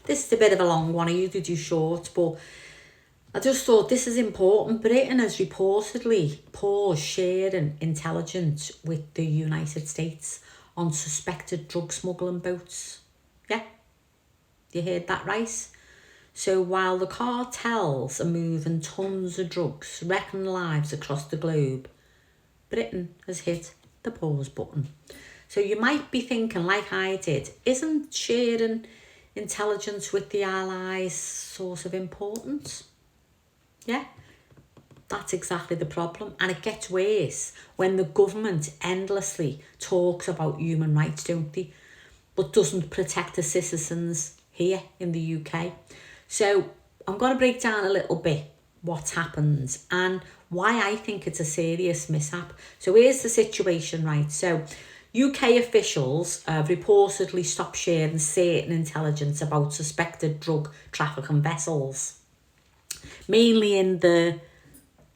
This is a bit of a long one. I usually do short, but I just thought this is important. Britain has reportedly paused sharing intelligence with the United States on suspected drug smuggling boats. Yeah, you heard that right. So while the cartels are moving tons of drugs, wrecking lives across the globe, Britain has hit the pause button. So you might be thinking, like I did, isn't sharing intelligence with the Allies sort of important? Yeah, that's exactly the problem. And it gets worse when the government endlessly talks about human rights, don't they? But doesn't protect the citizens here in the UK. So I'm going to break down a little bit what's happened and why I think it's a serious mishap. So here's the situation, right? So UK officials have reportedly stopped sharing certain intelligence about suspected drug trafficking vessels, mainly in the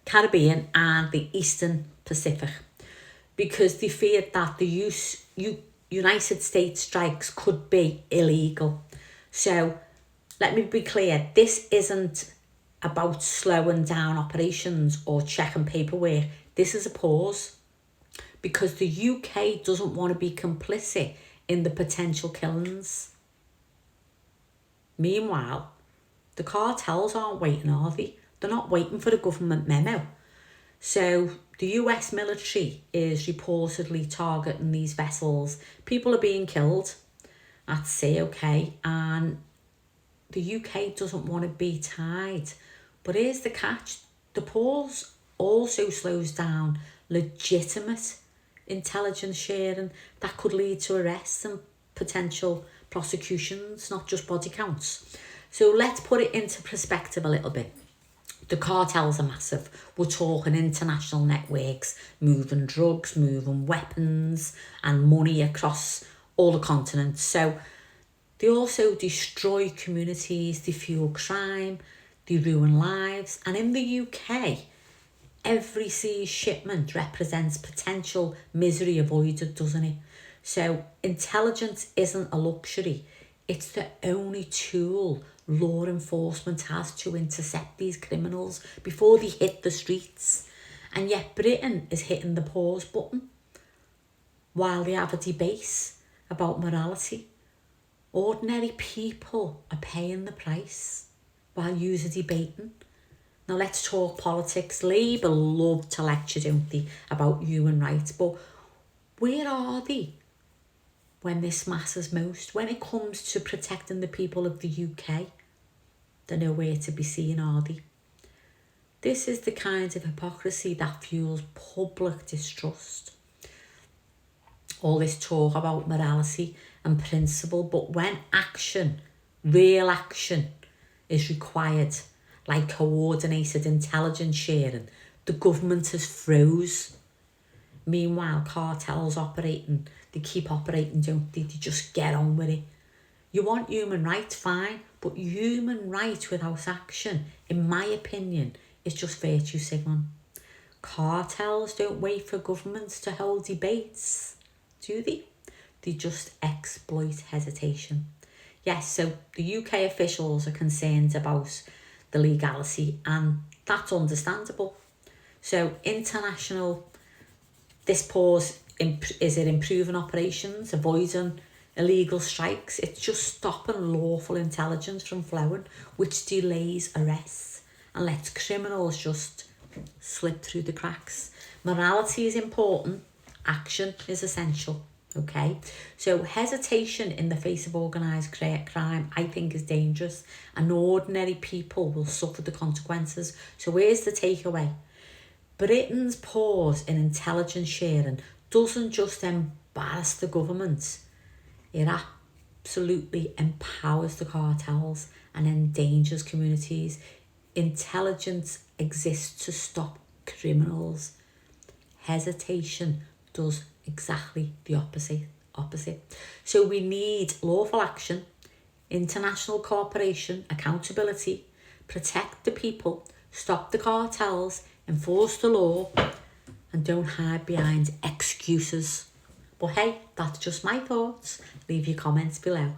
Caribbean and the Eastern Pacific, because they feared that the United States strikes could be illegal. So let me be clear, this isn't about slowing down operations or checking paperwork. This is a pause because the UK doesn't want to be complicit in the potential killings. Meanwhile, the cartels aren't waiting, are they? They're not waiting for a government memo. So the US military is reportedly targeting these vessels. People are being killed at sea, okay, and the UK doesn't want to be tied. But here's the catch. The pause also slows down legitimate intelligence sharing that could lead to arrests and potential prosecutions, not just body counts. So let's put it into perspective a little bit. The cartels are massive. We're talking international networks, moving drugs, moving weapons and money across all the continents. So they also destroy communities, they fuel crime, they ruin lives. And in the UK, every seized shipment represents potential misery avoided, doesn't it? So intelligence isn't a luxury. It's the only tool law enforcement has to intercept these criminals before they hit the streets. And yet Britain is hitting the pause button while they have a debate about morality. Ordinary people are paying the price while you're debating. Now let's talk politics. Labour love to lecture, don't they, about human rights, but where are they when this matters most? When it comes to protecting the people of the UK, they're nowhere to be seen, are they? This is the kind of hypocrisy that fuels public distrust. All this talk about morality and principle, but when action, real action, is required, like coordinated intelligence sharing, the government has froze. Meanwhile, cartels operating, they keep operating, don't they? They just get on with it. You want human rights, fine, but human rights without action, in my opinion, is just virtue signaling. Cartels don't wait for governments to hold debates, do they? They just exploit hesitation. Yes, so the UK officials are concerned about the legality, and that's understandable. So this pause, is it improving operations, avoiding illegal strikes? It's just stopping lawful intelligence from flowing, which delays arrests and lets criminals just slip through the cracks. Morality is important, action is essential. Okay, so hesitation in the face of organised crime, I think, is dangerous, and ordinary people will suffer the consequences. So here's the takeaway. Britain's pause in intelligence sharing doesn't just embarrass the government, it absolutely empowers the cartels and endangers communities. Intelligence exists to stop criminals. Hesitation does exactly the opposite. So we need lawful action, international cooperation, accountability, protect the people, stop the cartels, enforce the law, and don't hide behind excuses. But hey, that's just my thoughts. Leave your comments below.